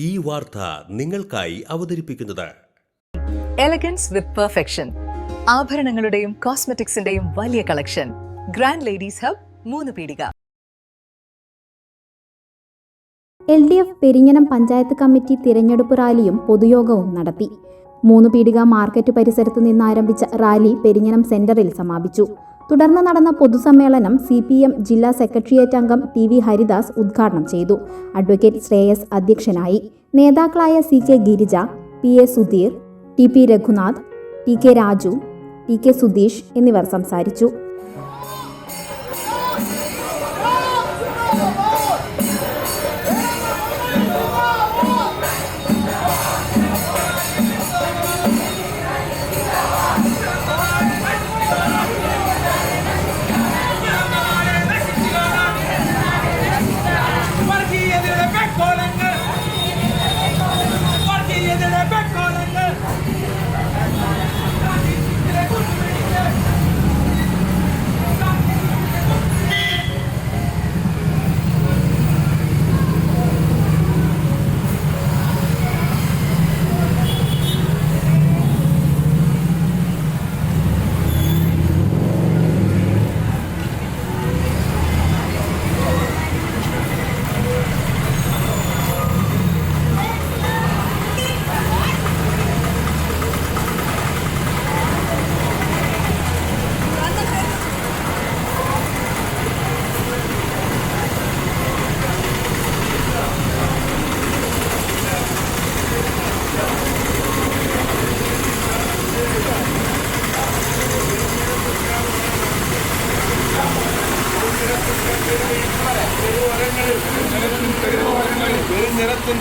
ഈ വാർത്ത നിങ്ങൾക്കായി അവതരിപ്പിക്കുന്നത് എലഗൻസ് വിത്ത് പെർഫെക്ഷൻ. ആഭരണങ്ങളുടെയും കോസ്മെറ്റിക്സിന്റെയും വലിയ കളക്ഷൻ. ഗ്രാൻഡ് ലേഡീസ് ഹബ്, 3 പീടിക. LDF പെരിഞ്ഞനം പഞ്ചായത്ത് കമ്മിറ്റി തിരഞ്ഞെടുപ്പ് റാലിയും പൊതുയോഗവും നടത്തി. 3 പീടിക മാർക്കറ്റ് പരിസരത്ത് നിന്നാരംഭിച്ച റാലി പെരിഞ്ഞനം സെന്ററിൽ സമാപിച്ചു. തുടർന്ന് നടന്ന പൊതുസമ്മേളനം CPM ജില്ലാ സെക്രട്ടേറിയറ്റ് അംഗം TV ഹരിദാസ് ഉദ്ഘാടനം ചെയ്തു. അഡ്വക്കേറ്റ് ശ്രേയസ് അധ്യക്ഷനായി. നേതാക്കളായ CK Girija, PA Sudheer, TP Raghunath, TK Raju, TK Sudheesh എന്നിവർ സംസാരിച്ചു.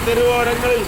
തെരുവോരങ്ങളിൽ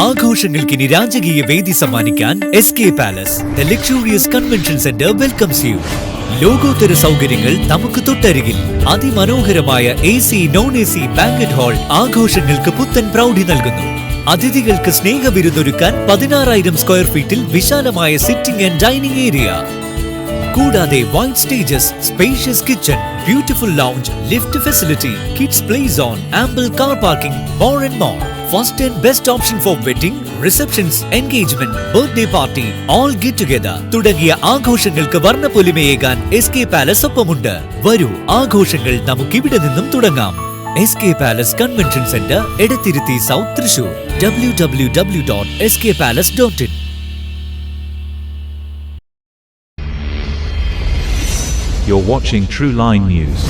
ആഘോഷങ്ങൾക്കിനി രാജകീയ വേദി സമ്മാനിക്കാൻ SK palace, the luxurious convention centre welcomes U. ലോകോത്തര സൗകര്യങ്ങൾ നമുക്ക് തൊട്ടരികിൽ. അതിമനോഹരമായ AC, non-AC ബാങ്കറ്റ് ഹാൾ ആഘോഷങ്ങൾക്ക് പുത്തൻ പ്രൗഢി നൽകുന്നു. അതിഥികൾക്ക് സ്നേഹവിരുന്നൊരുക്കാൻ 16,000 സ്ക്വയർ ഫീറ്റിൽ വിശാലമായ സിറ്റിംഗ് ആൻഡ് ഡൈനിങ് ഏരിയ. കൂടാതെ wide stages, spacious kitchen, beautiful lounge, lift facility, kids play zone, ample car parking, more and more. First and best option for wedding, receptions, engagement, birthday party, all get together തുടങ്ങിയ ആഘോഷങ്ങൾക്ക് വർണ്ണപ്പൊലിമയേകാൻ SK palace ഒപ്പമുണ്ട്. വരൂ, ആഘോഷങ്ങൾ നമുക്കിവിടെ നിന്നും തുടങ്ങാം. SK palace convention centre, Edathiruthy south, Thrissur. www.skpalace.in. You're watching True Line News.